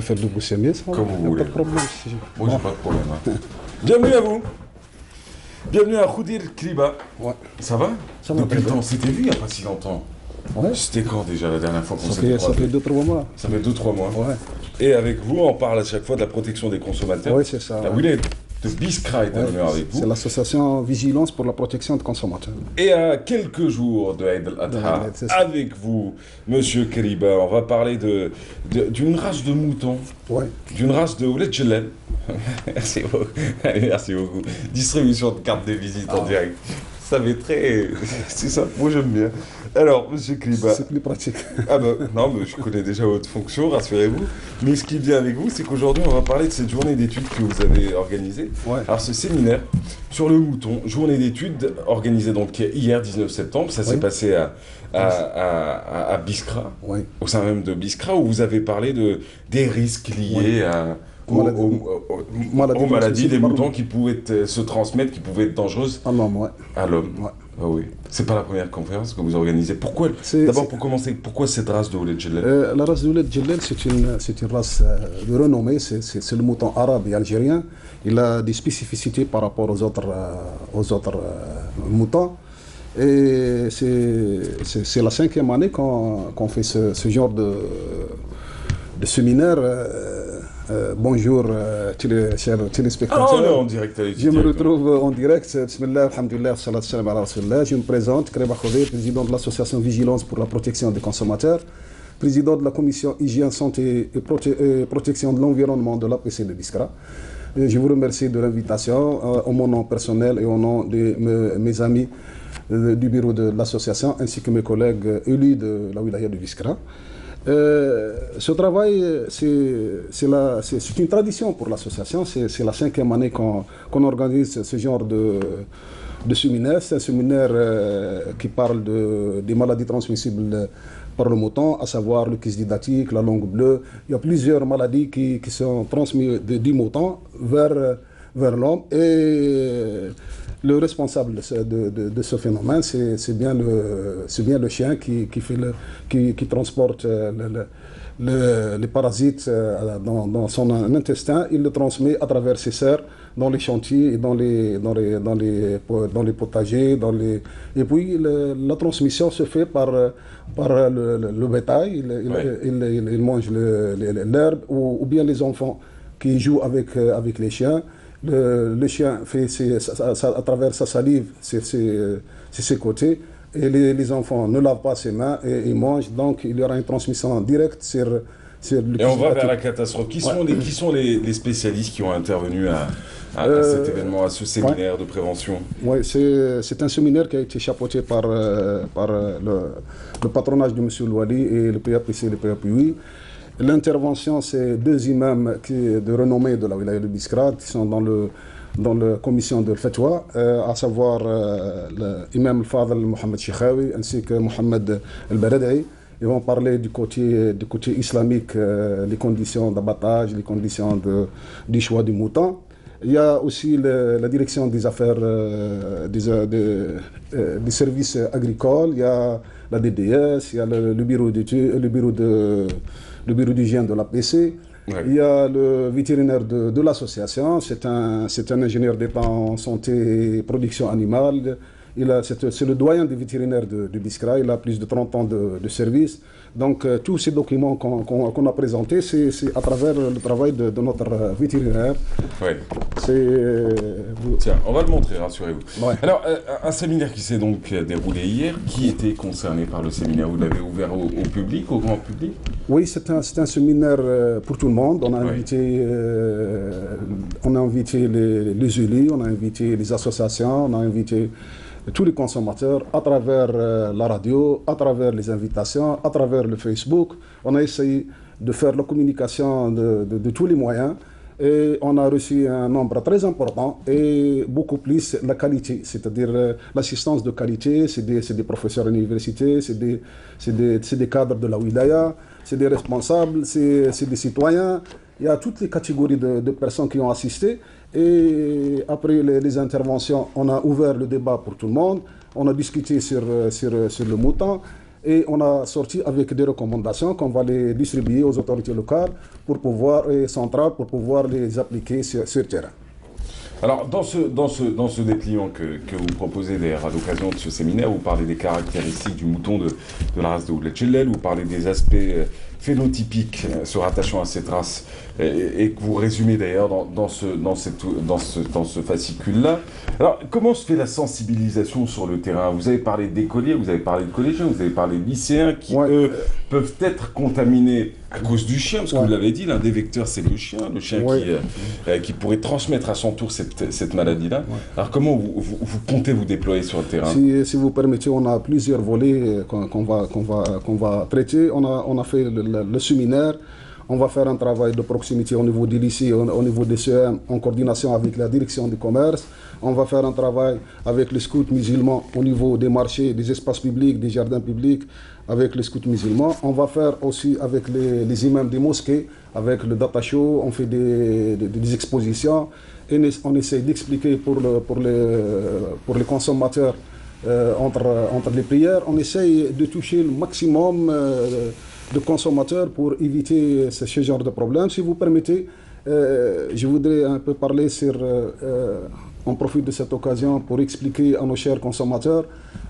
préfère le boucher ça. Comme vous voulez. Pas de problème. Moi, j'ai pas de problème. Hein. Bienvenue à vous. Bienvenue à Khoudir Kriba. Ouais. Ça va? Ça va. Depuis le temps, on s'était vu il n'y a pas si longtemps. Ouais. C'était quand déjà la dernière fois qu'on Ça s'était fait croisés? 2-3 mois. Ça fait 2-3 mois. Ouais. Et avec vous, on parle à chaque fois de la protection des consommateurs. Oui, c'est ça. La Willet de Biskra est à l'honneur avec C'est vous. l'association Vigilance pour la protection des consommateurs. Et à quelques jours de Eid al-Adha, c'est ça. avec vous, Monsieur Kriba, on va parler d'une race de moutons. Ouais. D'une race de Ouled Djellal. Merci beaucoup. Merci beaucoup. Distribution de cartes de visite en direct. Ça fait très... C'est ça, moi j'aime bien. Alors, Monsieur Kriba... C'est plus pratique. Ah bah, non, mais je connais déjà votre fonction, rassurez-vous. Mais ce qui vient avec vous, c'est qu'aujourd'hui, on va parler de cette journée d'études que vous avez organisée. Ouais. Alors, ce séminaire sur le mouton, journée d'études organisée donc hier, 19 septembre, ça s'est passé à Biskra, au sein même de Biskra, où vous avez parlé des risques liés aux maladies des moutons qui pouvaient se transmettre, qui pouvaient être dangereuses à l'homme. Ouais. À l'homme. Ouais. Ah oui. C'est pas la première conférence que vous organisez. Pourquoi? D'abord, pour commencer, pourquoi cette race de Ouled Djellal? La race de Ouled Djellal, c'est une race de renommée. C'est le mouton arabe et algérien. Il a des spécificités par rapport aux autres moutons. Et c'est la 5e année qu'on fait ce genre de séminaire. Bonjour, chers téléspectateurs. On est en direct avec Je me retrouve en direct. Bismillah, alhamdulillah, salat salam ala rasulillah. Je me présente, Kriba Khoudir, président de l'association Vigilance pour la protection des consommateurs, président de la commission hygiène, santé et protection de l'environnement de l'APC de Biskra. Je vous remercie de l'invitation, au mon nom personnel et au nom de mes amis du bureau de l'association, ainsi que mes collègues élus de la wilaya de Biskra. Ce travail, c'est une tradition pour l'association. C'est la 5e année qu'on organise ce genre de séminaire. C'est un séminaire qui parle des maladies transmissibles par le mouton, à savoir le kysdidatique, la langue bleue. Il y a plusieurs maladies qui sont transmises du mouton vers l'homme. Et le responsable de ce phénomène, c'est bien le chien qui transporte les parasites dans son intestin. Il le transmet à travers ses serres dans les chantiers et dans les potagers. Et puis la transmission se fait par le bétail. Il mange l'herbe ou bien les enfants qui jouent avec les chiens. Le chien fait à travers sa salive ses côtés et les enfants ne lavent pas ses mains et ils mangent, donc il y aura une transmission directe sur le Et on va vers la catastrophe. Qui sont les spécialistes qui ont intervenu à cet événement, à ce séminaire de prévention? Oui, c'est un séminaire qui a été chapeauté par le patronage de M. Louali et le PAPC et le PAPUI. L'intervention, c'est 2 imams de renommée de la wilaya de Biskra qui sont dans la commission de Fatwa, à savoir l'imam Al-Fadl Mohamed Chikhawi ainsi que Mohamed Al-Baradei. Ils vont parler du côté islamique, les conditions d'abattage, les conditions du choix du mouton. Il y a aussi la direction des affaires des services agricoles, il y a la DDS, il y a le bureau d'hygiène de l'APC. Ouais. Il y a le vétérinaire de l'association, c'est un ingénieur d'État en santé et production animale. C'est le doyen des vétérinaires de Biskra, il a plus de 30 ans de service. Donc tous ces documents qu'on a présentés, c'est à travers le travail de notre vétérinaire. Oui. Tiens, on va le montrer, rassurez-vous. Ouais. Alors, un séminaire qui s'est donc déroulé hier, qui était concerné par le séminaire? Vous l'avez ouvert au public, au grand public? Oui, c'est un séminaire pour tout le monde. On a invité les élus, on a invité les associations, on a invité tous les consommateurs à travers la radio, à travers les invitations, à travers le Facebook. On a essayé de faire la communication de tous les moyens et on a reçu un nombre très important et beaucoup plus la qualité, c'est-à-dire l'assistance de qualité. C'est des professeurs à l'université, c'est des cadres de la wilaya, c'est des responsables, c'est des citoyens. Il y a toutes les catégories de personnes qui ont assisté. Et après les interventions, on a ouvert le débat pour tout le monde. On a discuté sur le mouton. Et on a sorti avec des recommandations qu'on va les distribuer aux autorités locales et centrales pour pouvoir les appliquer sur le terrain. Alors, dans ce dépliant que vous proposez d'ailleurs à l'occasion de ce séminaire, vous parlez des caractéristiques du mouton de la race de Ouled-Chellel, vous parlez des aspects phénotypiques se rattachant à cette race et que vous résumez d'ailleurs dans ce fascicule-là. Alors, comment se fait la sensibilisation sur le terrain? Vous avez parlé d'écoliers, vous avez parlé de collégiens, vous avez parlé de lycéens qui, eux, peuvent être contaminés à cause du chien, parce que vous l'avez dit, l'un des vecteurs, c'est le chien qui pourrait transmettre à son tour cette maladie-là. Alors, comment vous comptez vous déployer sur le terrain? Si vous permettez, on a plusieurs volets qu'on va traiter. On a fait le séminaire. On va faire un travail de proximité au niveau des lycées, au niveau des CEM, en coordination avec la direction du commerce. On va faire un travail avec les scouts musulmans au niveau des marchés, des espaces publics, des jardins publics, avec les scouts musulmans. On va faire aussi avec les imams des mosquées, avec le data show. On fait des expositions et on essaie d'expliquer pour les consommateurs entre les prières. On essaye de toucher le maximum de consommateurs pour éviter ce genre de problème. Si vous permettez, je voudrais un peu parler on profite de cette occasion pour expliquer à nos chers consommateurs,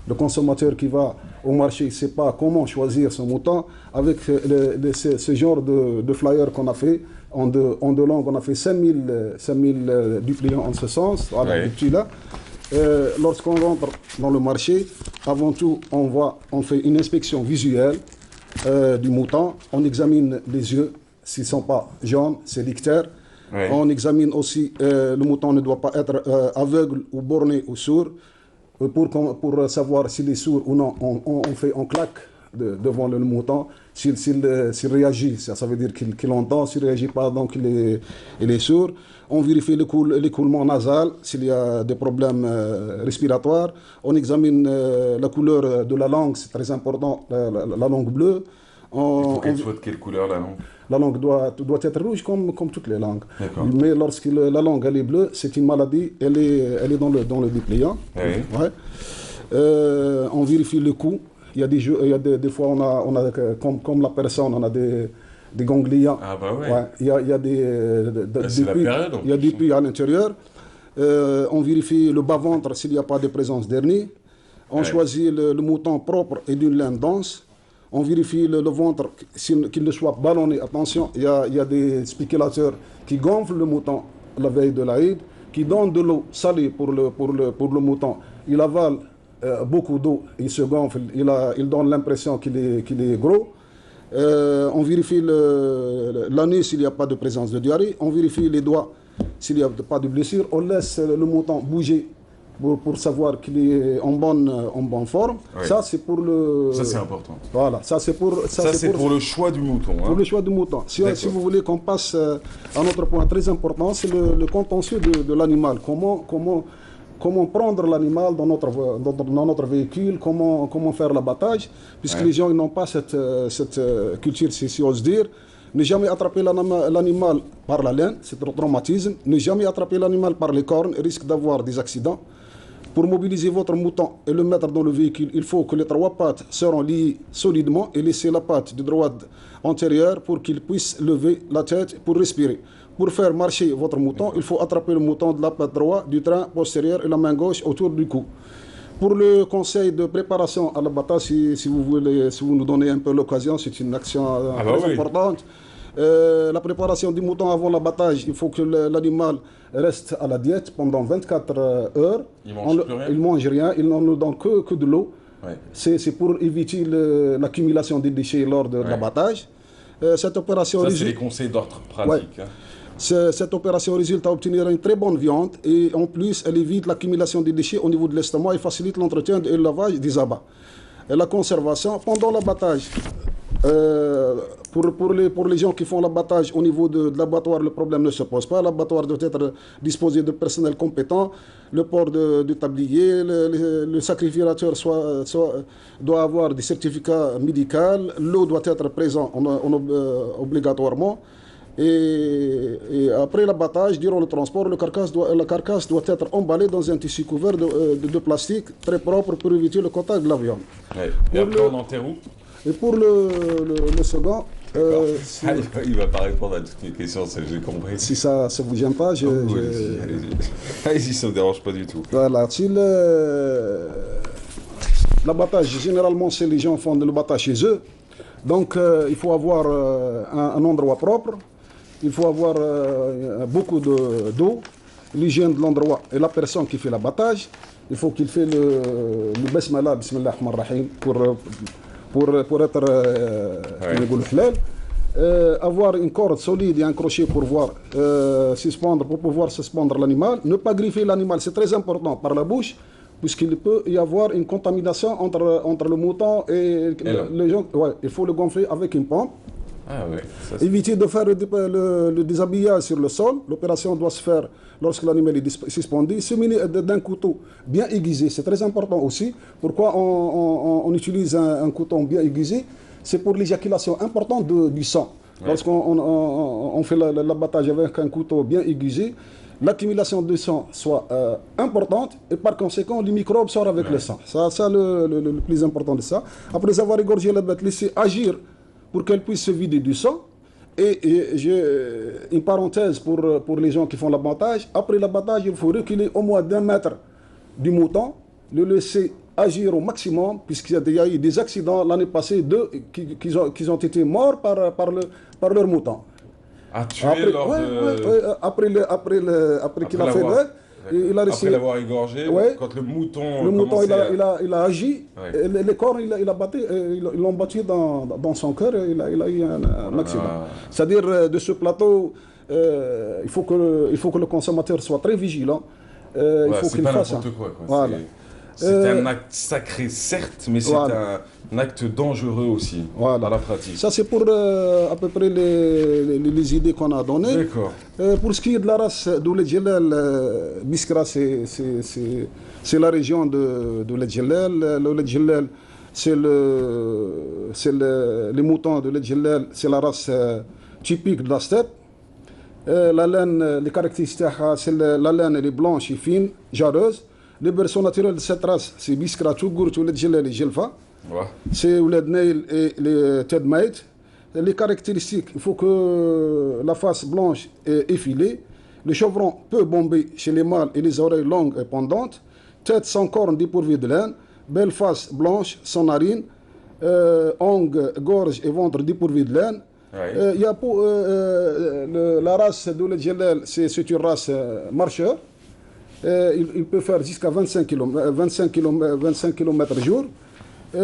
le consommateur qui va au marché ne sait pas comment choisir son mouton, avec ce genre de flyer qu'on a fait, en deux langues, on a fait 5000 dupliants en ce sens, voilà, des petits là. Lorsqu'on rentre dans le marché, avant tout, on fait une inspection visuelle du mouton, on examine les yeux, s'ils ne sont pas jaunes, c'est l'ictère. On examine aussi, le mouton ne doit pas être aveugle ou borné ou sourd. Pour savoir s'il est sourd ou non, on claque devant le mouton. S'il réagit, ça veut dire qu'il entend. S'il ne réagit pas, donc il est sourd. On vérifie l'écoulement nasal, s'il y a des problèmes respiratoires. On examine la couleur de la langue, c'est très important, la langue bleue. Il faut qu'elle soit de quelle couleur, la langue? La langue doit être rouge comme toutes les langues. Mais lorsque la langue elle est bleue, c'est une maladie, elle est dans le dépliant. On vérifie le cou. Il y a des fois, on a comme la personne, on a des ganglions. Ah bah ouais. Il y a des puits à l'intérieur. On vérifie le bas-ventre s'il n'y a pas de présence d'hernie. On choisit le mouton propre et d'une laine dense. On vérifie le ventre, qu'il ne soit ballonné. Attention, il y a des spéculateurs qui gonflent le mouton la veille de l'Aïd, qui donnent de l'eau salée pour le mouton. Il avale beaucoup d'eau, il se gonfle, il donne l'impression qu'il est gros. On vérifie l'anus s'il n'y a pas de présence de diarrhée. On vérifie les doigts s'il n'y a pas de blessure. On laisse le mouton bouger pour savoir qu'il est en bonne forme. Ça, c'est pour le... Ça, c'est important. Voilà, ça, c'est pour le choix du mouton. Pour le choix du mouton. Si vous voulez qu'on passe à un autre point très important, c'est le contentieux de l'animal. Comment prendre l'animal dans notre véhicule, comment faire l'abattage, puisque les gens n'ont pas cette culture, si j'ose dire. Ne jamais attraper l'animal par la laine, c'est un traumatisme. Ne jamais attraper l'animal par les cornes, risque d'avoir des accidents. Pour mobiliser votre mouton et le mettre dans le véhicule, il faut que les trois pattes seront liées solidement et laisser la patte de droite antérieure pour qu'il puisse lever la tête pour respirer. Pour faire marcher votre mouton, il faut attraper le mouton de la patte droite, du train postérieur et la main gauche autour du cou. Pour le conseil de préparation à l'abattage, si vous nous donnez un peu l'occasion, c'est une action très importante. La préparation du mouton avant l'abattage, il faut que l'animal reste à la diète pendant 24 heures. Il ne mange rien, il n'en donne que de l'eau. C'est pour éviter l'accumulation des déchets lors de l'abattage. Cette opération... Ça, c'est les conseils d'ordre pratique. Cette opération résulte à obtenir une très bonne viande et en plus, elle évite l'accumulation des déchets au niveau de l'estomac et facilite l'entretien et le lavage des abats. Et la conservation pendant l'abattage. Pour les gens qui font l'abattage au niveau de l'abattoir, le problème ne se pose pas. L'abattoir doit être disposé de personnel compétent, le port de tablier, le sacrificateur doit avoir des certificats médicaux, l'eau doit être présente obligatoirement. Et après l'abattage, durant le transport, la carcasse doit être emballée dans un tissu couvert de plastique très propre pour éviter le contact de la viande. Ouais. Et après, on enterre où? Et pour le second, il va pas répondre à toutes mes questions, j'ai compris. Si ça ne vous gêne pas, allez-y, ça ne me dérange pas du tout. Voilà, si l'abattage, généralement, c'est les gens font de l'abattage chez eux. Donc, il faut avoir un endroit propre, il faut avoir beaucoup d'eau, l'hygiène de l'endroit et la personne qui fait l'abattage. Il faut qu'il fait le basmala, bismillah ar-rahman ar-rahim, pour être avoir une corde solide et un crochet pour pouvoir suspendre l'animal. Ne pas griffer l'animal, c'est très important, par la bouche, puisqu'il peut y avoir une contamination entre le mouton et les gens. Ouais, il faut le gonfler avec une pompe. Ah ouais, éviter de faire le déshabillage sur le sol. L'opération doit se faire lorsque l'animal est suspendu. Se munir d'un couteau bien aiguisé, c'est très important aussi. Pourquoi on utilise un couteau bien aiguisé? C'est pour l'éjaculation importante du sang. Ouais. Lorsqu'on fait l'abattage avec un couteau bien aiguisé, l'accumulation de sang soit importante et par conséquent, les microbes sortent avec le sang. Ça le plus important de ça. Après avoir égorgé la bête, laisser agir pour qu'elle puisse se vider du sang. Et j'ai une parenthèse pour les gens qui font l'abattage. Après l'abattage, il faut reculer au moins d'1 mètre du mouton, le laisser agir au maximum, puisqu'il y a eu des accidents l'année passée qui ont été morts par leur mouton. Après qu'il a fait après l'avoir égorgé, quand le mouton il a agi, les cornes ils l'ont battu dans son cœur, il a eu un accident. C'est-à-dire de ce plateau, il faut que le consommateur soit très vigilant. Il faut qu'il fasse n'importe quoi. Voilà. C'est un acte sacré, certes, mais c'est un acte dangereux aussi, dans la pratique. Ça, c'est pour à peu près les idées qu'on a données. D'accord. Pour ce qui est de la race d'Ouled Djellal, Biskra, c'est la région de Ouled Djellal. L'Ouled Djellal, c'est les moutons de Ouled Djellal, c'est la race typique de la steppe. La laine, les caractéristiques, c'est la laine, elle est blanche et fine, jarreuse. Les berceaux naturels de cette race, c'est Biskra, Tougourt, Ouled Djellal et Jelfa. Ouais. C'est Ouled Nail et les Tedmaït. Les caractéristiques, il faut que la face blanche est effilée, le chevron peu bombé chez les mâles et les oreilles longues et pendantes, tête sans cornes dépourvue de laine, belle face blanche sans narine, ongles, gorge et ventre dépourvus de laine. Ouais. La race d'Ouled Djellal, c'est une race marcheur. Il peut faire jusqu'à 25 km jour. Il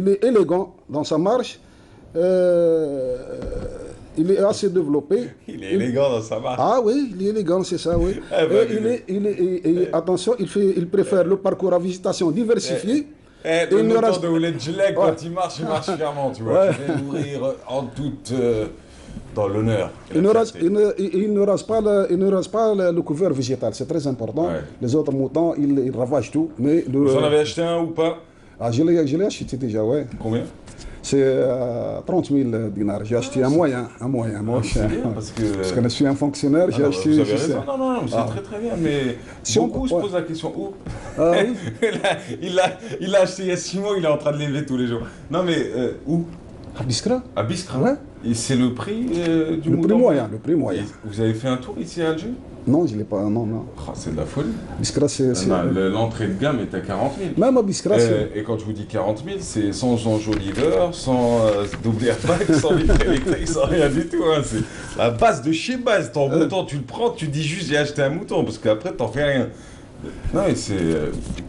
est élégant dans sa marche. Il est assez développé. Il est élégant dans sa marche. Ah oui, il est élégant, c'est ça, oui. Attention, il préfère le parcours à visitation diversifié. Le mouton de Ouled Djellal, quand il marche fièrement, tu vois. Je vais mourir en toute... dans l'honneur. Il ne rase pas le couvert végétal, c'est très important. Ouais. Les autres moutons, ils ravagent tout. Mais vous en avez acheté un ou pas? Ah, je l'ai acheté déjà, ouais. Combien? C'est 30 000 dinars. J'ai acheté un moyen. Moi, parce que je suis un fonctionnaire, j'ai acheté... Vous avez raison, non, c'est très bien, mais si beaucoup se posent la question, où oui. il a acheté il y a 6 mois, il est en train de l'élever tous les jours. Non, mais où? À Biskra. À Biskra, ouais. Et c'est le prix du mouton? Le prix moyen. Et vous avez fait un tour ici à Alger? Non, je ne l'ai pas, non. Oh, c'est de la folie. Biskra, l'entrée de gamme est à 40 000. Même à Biskra, et quand je vous dis 40 000, c'est sans enjoliveur, sans double airbag, sans vitre électrique, sans rien du tout. Hein. C'est la base de chez base. Ton mouton, tu le prends, tu dis juste j'ai acheté un mouton, parce qu'après, t'en fais rien. Non, et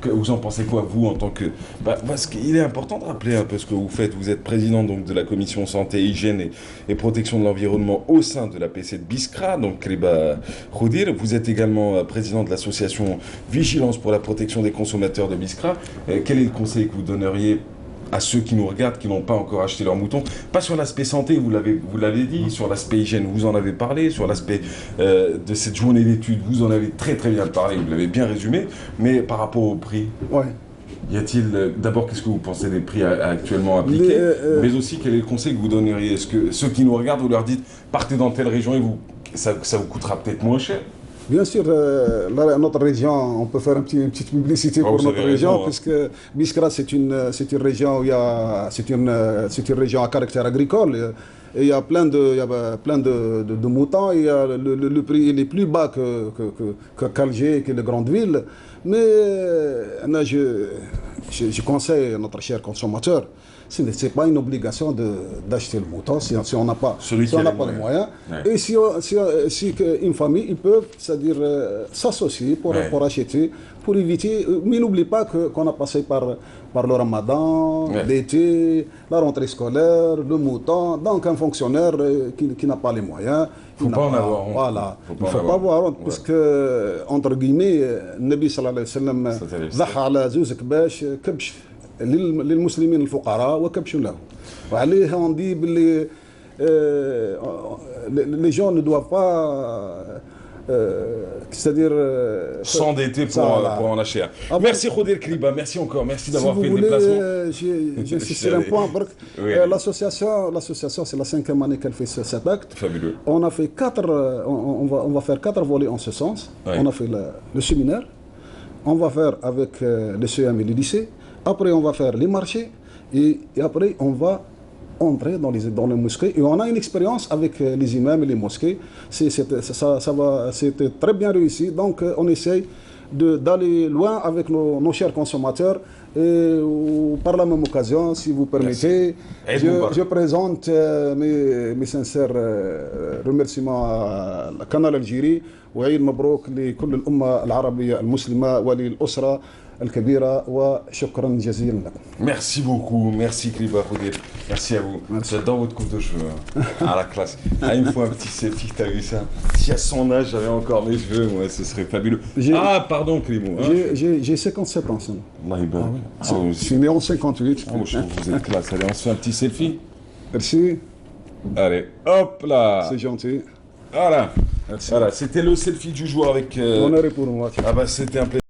vous en pensez quoi, vous, en tant que... parce qu'il est important de rappeler un peu ce que vous faites. Vous êtes président donc, de la commission santé, hygiène et protection de l'environnement au sein de la PC de Biskra, donc Kriba Khoudir. Vous êtes également président de l'association Vigilance pour la protection des consommateurs de Biskra. Quel est le conseil que vous donneriez à ceux qui nous regardent, qui n'ont pas encore acheté leur mouton? Pas sur l'aspect santé, vous l'avez dit, sur l'aspect hygiène, vous en avez parlé, sur l'aspect de cette journée d'études, vous en avez très très bien parlé, vous l'avez bien résumé, mais par rapport au prix. Ouais. Y a-t-il, d'abord, qu'est-ce que vous pensez des prix actuellement appliqués, mais aussi quel est le conseil que vous donneriez? Est-ce que ceux qui nous regardent, vous leur dites, partez dans telle région et ça vous coûtera peut-être moins cher? Bien sûr, là, notre région, on peut faire une petite publicité pour notre région, puisque Biskra, c'est une région où c'est une région à caractère agricole. Et il y a plein de moutons. Il y a le prix il est plus bas que Calgé, que les grandes villes. Mais je conseille à notre cher consommateur, ce n'est pas une obligation d'acheter le mouton si on n'a pas, les moyens. Ouais. Et si une famille, ils peuvent, c'est-à-dire s'associer pour acheter, pour éviter. Mais n'oublie pas qu'on a passé par le ramadan, l'été, la rentrée scolaire, le mouton. Donc un fonctionnaire qui n'a pas les moyens. Il ne faut pas en avoir honte. Voilà. Il ne faut pas avoir honte, puisque, entre guillemets, Nabi sallallahu alayhi wa sallam, ضحى على زوز كباش كبش للمسلمين الفقراء وكبش لهم. وعليه on dit les gens ne doivent pas c'est-à-dire s'endetter pour en acheter. Merci Khodé Kriba, merci encore, merci d'avoir fait le déplacement. J'insiste sur un point. L'association, c'est la 5e année qu'elle fait cet acte. Fabuleux. On a fait on va faire 4 volets en ce sens. Ouais. On a fait le séminaire, on va faire avec les CEM et les lycées, après on va faire les marchés et après on va entrer dans les mosquées et on a une expérience avec les imams et les mosquées. C'était très bien réussi, donc on essaye d'aller loin avec nos chers consommateurs et par la même occasion, si vous permettez, je présente mes sincères remerciements à la Canal Algérie وعيد مبروك لكل الأمة العربية المسلمة وللأسرة الكبيرة وشكرا جزيلا لكم. Merci beaucoup, merci Kriba Khodé, merci à vous. J'adore votre coupe de cheveux, à la classe. Ah, il me faut un petit selfie, t'as vu ça? Si à son âge j'avais encore mes cheveux, moi, ce serait fabuleux. Ah, pardon Clément. J'ai 57 ans. Je suis né en 58. Oh, je trouve que vous êtes classe. Allez, on se fait un petit selfie. Merci. Allez, hop là. C'est gentil. Voilà. Voilà, c'était le selfie du jour avec... Honneur pour moi. Ah bah c'était un plaisir.